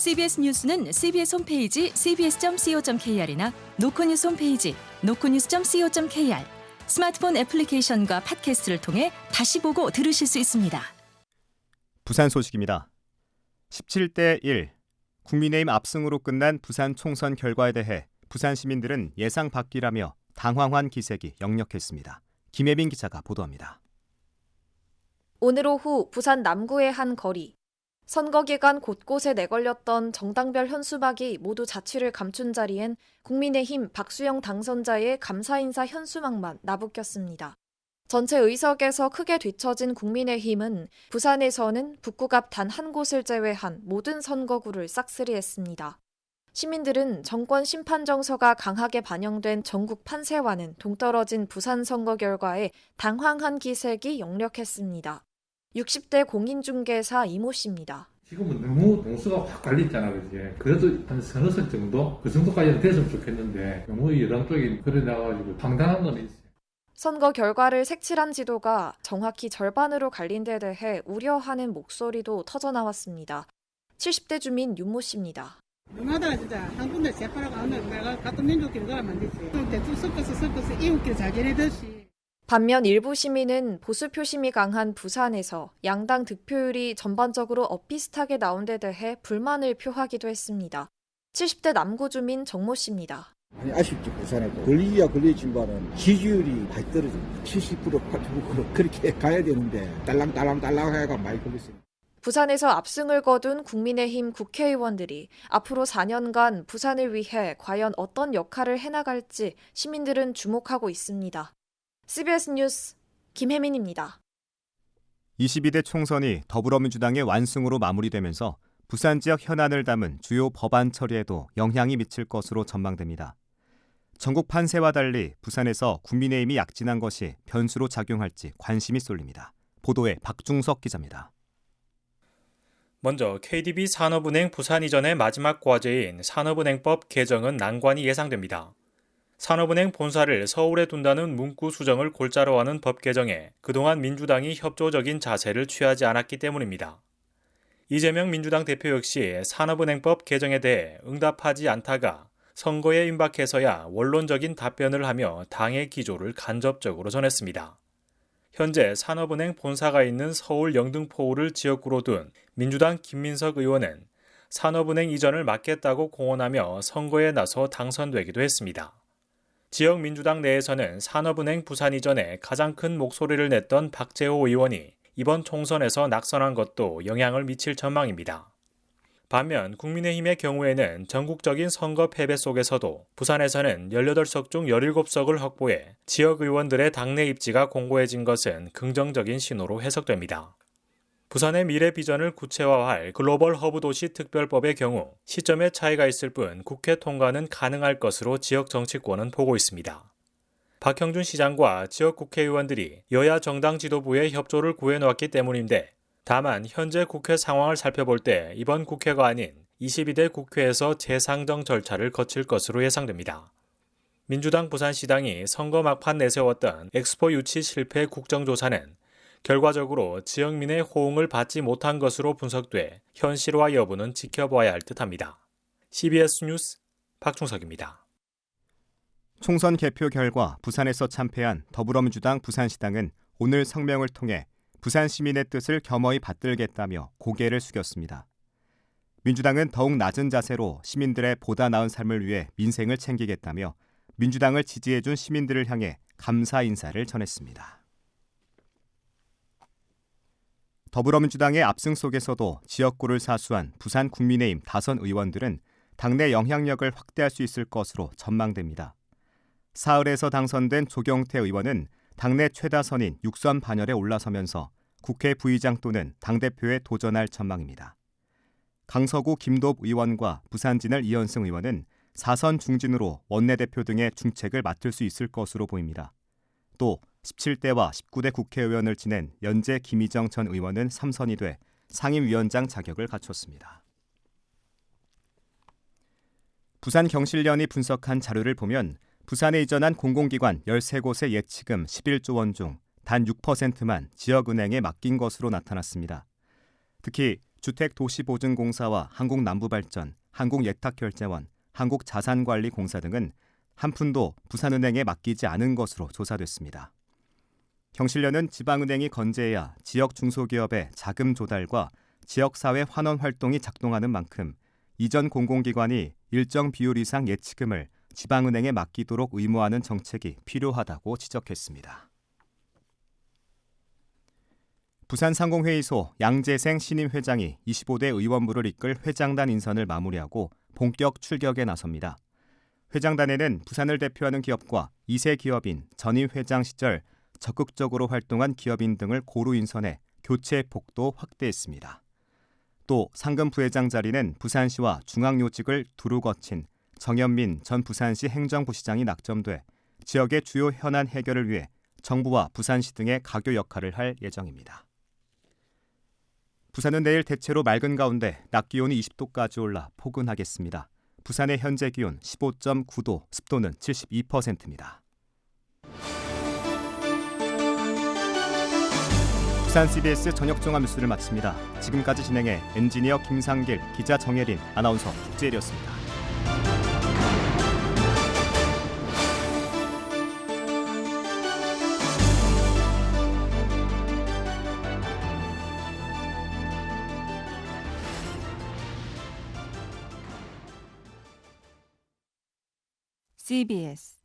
CBS 뉴스는 CBS 홈페이지 cbs.co.kr이나 노코뉴스 홈페이지 노코뉴스.co.kr, 스마트폰 애플리케이션과 팟캐스트를 통해 다시 보고 들으실 수 있습니다. 부산 소식입니다. 17대 1, 국민의힘 압승으로 끝난 부산 총선 결과에 대해 부산 시민들은 예상 밖이라며 당황한 기색이 역력했습니다. 김혜빈 기자가 보도합니다. 오늘 오후 부산 남구의 한 거리. 선거 기간 곳곳에 내걸렸던 정당별 현수막이 모두 자취를 감춘 자리엔 국민의힘 박수영 당선자의 감사 인사 현수막만 나부꼈습니다. 전체 의석에서 크게 뒤처진 국민의힘은 부산에서는 북구 앞 단 한 곳을 제외한 모든 선거구를 싹쓸이했습니다. 시민들은 정권 심판 정서가 강하게 반영된 전국 판세와는 동떨어진 부산 선거 결과에 당황한 기색이 역력했습니다. 60대 공인중개사 이모 씨입니다. 지금은 너무 동수가 확 갈렸잖아, 그지? 그래도 한 서너 석 정도? 그 정도까지는 됐으면 좋겠는데, 너무 여당 쪽이 그래나가지고 황당한 건 있어요. 선거 결과를 색칠한 지도가 정확히 절반으로 갈린 데 대해 우려하는 목소리도 터져나왔습니다. 70대 주민 윤모 씨입니다. 너무하다 진짜. 한 군데 재판하고 하면 내가 같은 민족끼리 가면 안 되지. 대충 섞어서 이웃끼리 잘 지내듯이. 반면 일부 시민은 보수 표심이 강한 부산에서 양당 득표율이 전반적으로 엇비슷하게 나온 데 대해 불만을 표하기도 했습니다. 70대 남구 주민 정모 씨입니다. 많이 아쉽죠. 부산에도 걸리진 바는 지지율이 많이 떨어집니다. 70%, 80% 그렇게 가야 되는데 딸랑딸랑 해가 많이 걸렸습니다. 부산에서 압승을 거둔 국민의힘 국회의원들이 앞으로 4년간 부산을 위해 과연 어떤 역할을 해나갈지 시민들은 주목하고 있습니다. CBS 뉴스 김혜민입니다. 22대 총선이 더불어민주당의 완승으로 마무리되면서 부산 지역 현안을 담은 주요 법안 처리에도 영향이 미칠 것으로 전망됩니다. 전국 판세와 달리 부산에서 국민의힘이 약진한 것이 변수로 작용할지 관심이 쏠립니다. 보도에 박중석 기자입니다. 먼저 KDB 산업은행 부산 이전의 마지막 과제인 산업은행법 개정은 난관이 예상됩니다. 산업은행 본사를 서울에 둔다는 문구 수정을 골자로 하는 법 개정에 그동안 민주당이 협조적인 자세를 취하지 않았기 때문입니다. 이재명 민주당 대표 역시 산업은행법 개정에 대해 응답하지 않다가 선거에 임박해서야 원론적인 답변을 하며 당의 기조를 간접적으로 전했습니다. 현재 산업은행 본사가 있는 서울 영등포구를 지역구로 둔 민주당 김민석 의원은 산업은행 이전을 막겠다고 공언하며 선거에 나서 당선되기도 했습니다. 지역 민주당 내에서는 산업은행 부산 이전에 가장 큰 목소리를 냈던 박재호 의원이 이번 총선에서 낙선한 것도 영향을 미칠 전망입니다. 반면 국민의힘의 경우에는 전국적인 선거 패배 속에서도 부산에서는 18석 중 17석을 확보해 지역 의원들의 당내 입지가 공고해진 것은 긍정적인 신호로 해석됩니다. 부산의 미래 비전을 구체화할 글로벌 허브 도시 특별법의 경우 시점의 차이가 있을 뿐 국회 통과는 가능할 것으로 지역 정치권은 보고 있습니다. 박형준 시장과 지역 국회의원들이 여야 정당 지도부의 협조를 구해놓았기 때문인데 다만 현재 국회 상황을 살펴볼 때 이번 국회가 아닌 22대 국회에서 재상정 절차를 거칠 것으로 예상됩니다. 민주당 부산시당이 선거 막판 내세웠던 엑스포 유치 실패 국정조사는 결과적으로 지역민의 호응을 받지 못한 것으로 분석돼 현실화 여부는 지켜봐야 할 듯합니다. CBS 뉴스 박중석입니다. 총선 개표 결과 부산에서 참패한 더불어민주당 부산시당은 오늘 성명을 통해 부산 시민의 뜻을 겸허히 받들겠다며 고개를 숙였습니다. 민주당은 더욱 낮은 자세로 시민들의 보다 나은 삶을 위해 민생을 챙기겠다며 민주당을 지지해준 시민들을 향해 감사 인사를 전했습니다. 더불어민주당의 압승 속에서도 지역구를 사수한 부산 국민의힘 다선 의원들은 당내 영향력을 확대할 수 있을 것으로 전망됩니다. 사흘에서 당선된 조경태 의원은 당내 최다선인 6선 반열에 올라서면서 국회 부의장 또는 당대표에 도전할 전망입니다. 강서구 김도읍 의원과 부산진을 이현승 의원은 4선 중진으로 원내대표 등의 중책을 맡을 수 있을 것으로 보입니다. 또 17대와 19대 국회의원을 지낸 연재 김희정 전 의원은 3선이 돼 상임위원장 자격을 갖췄습니다. 부산경실련이 분석한 자료를 보면 부산에 이전한 공공기관 13곳의 예치금 11조 원 중 단 6%만 지역은행에 맡긴 것으로 나타났습니다. 특히 주택도시보증공사와 한국남부발전, 한국예탁결제원, 한국자산관리공사 등은 한 푼도 부산은행에 맡기지 않은 것으로 조사됐습니다. 경실련은 지방은행이 건재해야 지역 중소기업의 자금 조달과 지역사회 환원 활동이 작동하는 만큼 이전 공공기관이 일정 비율 이상 예치금을 지방은행에 맡기도록 의무화하는 정책이 필요하다고 지적했습니다. 부산상공회의소 양재생 신임 회장이 25대 의원부를 이끌 회장단 인선을 마무리하고 본격 출격에 나섭니다. 회장단에는 부산을 대표하는 기업과 2세 기업인 전임 회장 시절 적극적으로 활동한 기업인 등을 고루 인선해 교체 폭도 확대했습니다. 또 상금 부회장 자리는 부산시와 중앙요직을 두루 거친 정현민 전 부산시 행정부시장이 낙점돼 지역의 주요 현안 해결을 위해 정부와 부산시 등의 가교 역할을 할 예정입니다. 부산은 내일 대체로 맑은 가운데 낮 기온이 20도까지 올라 포근하겠습니다. 부산의 현재 기온 15.9도, 습도는 72%입니다. 부산 CBS 저녁 종합 뉴스를 마칩니다. 지금까지 진행해 엔지니어 김상길, 기자 정혜린, 아나운서 국재일이었습니다. CBS